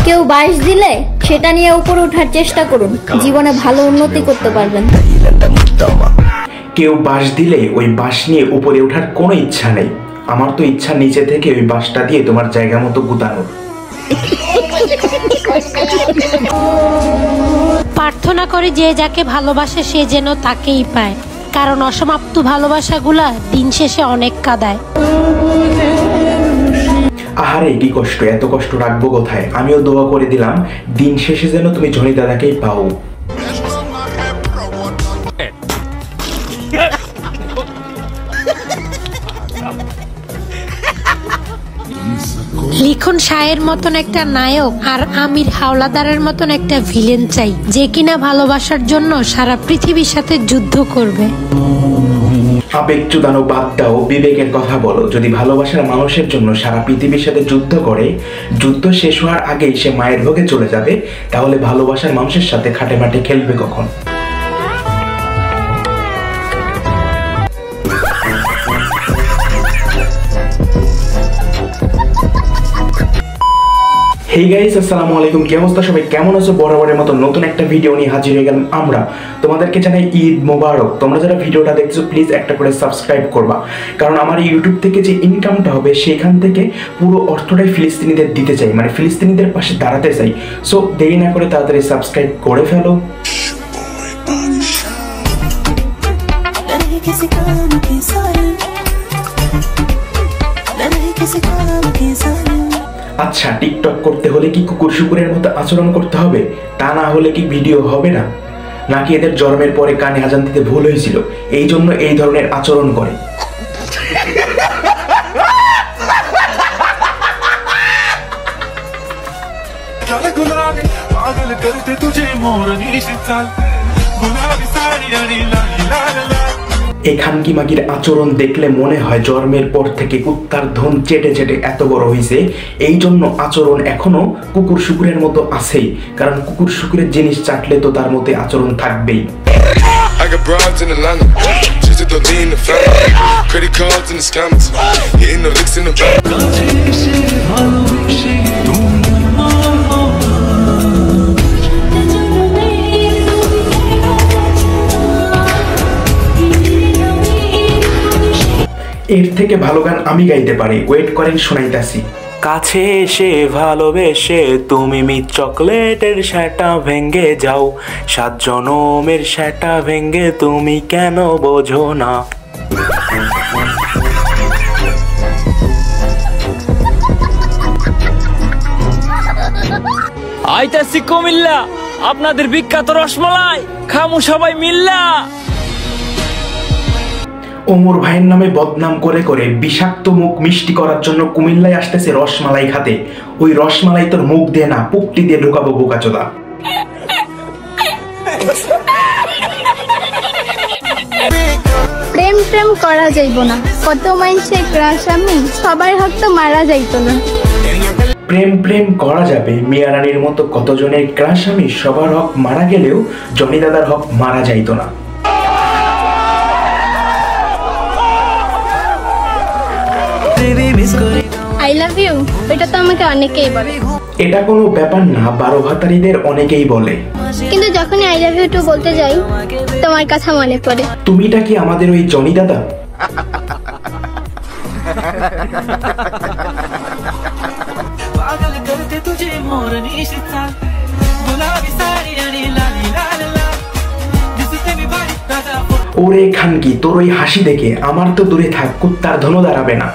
কেউ বাঁশ দিলে সেটা নিয়ে উপরে ওঠার চেষ্টা করুন, জীবনে ভালো উন্নতি করতে পারবেন। কেউ বাঁশ দিলে ওই বাঁশ নিয়ে উপরে ওঠার কোনো ইচ্ছা নেই। আমার তো ইচ্ছা নিচে থেকে ওই বাঁশটা দিয়ে তোমার জায়গা মতো গুতানোর। প্রার্থনা করে যে যাকে ভালোবাসে সে যেন তাকেই পায়, কারণ অসমাপ্ত ভালোবাসাগুলা দিন শেষে অনেক কাঁদায়। আহারে কি কষ্ট, এত কষ্ট রাখবো কোথায়। আমিও দোয়া করে দিলাম দিন শেষে যেন তুমি জনি দাদাকেই পাও। লিখন শাহের মতন একটা নায়ক আর আমির হাওলাদারের মতন একটা ভিলেন চাই, যে কিনা ভালোবাসার জন্য সারা পৃথিবীর সাথে যুদ্ধ করবে। আবেগ চুদানো বাদ দাও, বিবেকের কথা বলো। যদি ভালোবাসার মানুষের জন্য সারা পৃথিবীর সাথে যুদ্ধ করে, যুদ্ধ শেষ হওয়ার আগেই সে মায়ের ভোগে চলে যাবে, তাহলে ভালোবাসার মানুষের সাথে খাটে মাঠে খেলবে কখন? হেই গাইস, আসসালামু আলাইকুম। কি অবস্থা সবাই, কেমন আছো? বরাবরের মতো নতুন একটা ভিডিও নিয়ে হাজির হয়ে গেলাম আমরা। তোমাদেরকে জানাই ঈদ মোবারক। তোমরা যারা ভিডিওটা দেখছো প্লিজ একটা করে সাবস্ক্রাইব করবা, কারণ আমার ইউটিউব থেকে যে ইনকামটা হবে সেখান থেকে পুরো অর্থটাই ফিলিস্তিনিদের দিতে চাই, মানে ফিলিস্তিনিদের পাশে দাঁড়াতে চাই। সো দেরি না করে তাড়াতাড়ি সাবস্ক্রাইব করে ফেলো। আচ্ছা, টিকটক করতে হলে কি কুকুর শুকুরের মতো আচরণ করতে হবে? তা না হলে কি ভিডিও হবে না? নাকি এদের জন্মের পরে কানে আজান দিতে ভুল হয়েছিল, এই জন্য এই ধরনের আচরণ করে? এই খানকি মাগির আচরণ দেখলে মনে হয় জন্মের পর থেকে কুত্তার ধন চেটে চেটে এত বড় হয়েছে। এই জন্য আচরণ এখনো কুকুর শুকুরের মতো আছেই, কারণ কুকুর শুকুরের জিনিস চাটলে তো তার মধ্যে আচরণ থাকবেই। এর থেকে ভালো গান আমি গাইতে পারি, ওয়েট করেন শোনাইতাছি। কাছে এসে ভালোবেসে তুমি মিট চকলেটের সেটা ভেঙ্গে যাও, 7 জনমের সেটা ভেঙ্গে তুমি কেন বোঝো না? আইতাছি কুমিল্লা, আপনাদের বিখ্যাত রসমালাই খামু সবাই মিল্লা। ওমর ভাইয়ের নামে বদনাম করে করে বিষাক্ত মুখ মিষ্টি করার জন্য কুমিল্লায় আসতেছে রসমালাই খাতে। ওই রসমালাই তোর মুখ দিয়ে না, পুকটি দিয়ে ঢুকাবো বোকাচোদা। প্রেম প্রেম করা যাইব না, কত মাইনসে ক্রাশ আমি, সবার হক তো মারা যাইতো না। প্রেম প্রেম করা যাবে, মিয়া রানীর মতো কতজনের ক্রাশ আমি, সবার হক মারা গেলেও জনি দাদার হক মারা যাইতো না। আই লাভ ইউ, এটা তো আমাকে অনেকেই বলে। এটা কোনো ব্যাপার না, 12 ভাতারিদের অনেকেই বলে। কিন্তু যখনই আই লাভ ইউ টু বলতে যাই তোমার কথা মনে পড়ে। তুমিটা কি আমাদের ওই জনি দাদা? ওরে খানকি, তোর ওই হাসি দেখে আমার তো দূরে থাক, কুত্তার ধনও দাঁড়াবে না।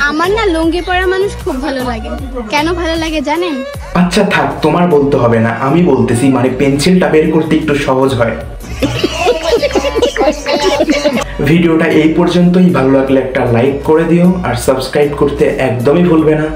আমার না লুঙ্গি পরা মানুষ খুব ভালো লাগে। কেন ভালো লাগে জানেন? আচ্ছা থাক, তোমার বলতে হবে না, আমি বলতেছি, মানে পেন্সিলটা বের করতে একটু সহজ হয়। ভিডিওটা এই পর্যন্তই। ভালো লাগলে একটা লাইক করে দিও আর সাবস্ক্রাইব করতে একদমই ভুলবে না।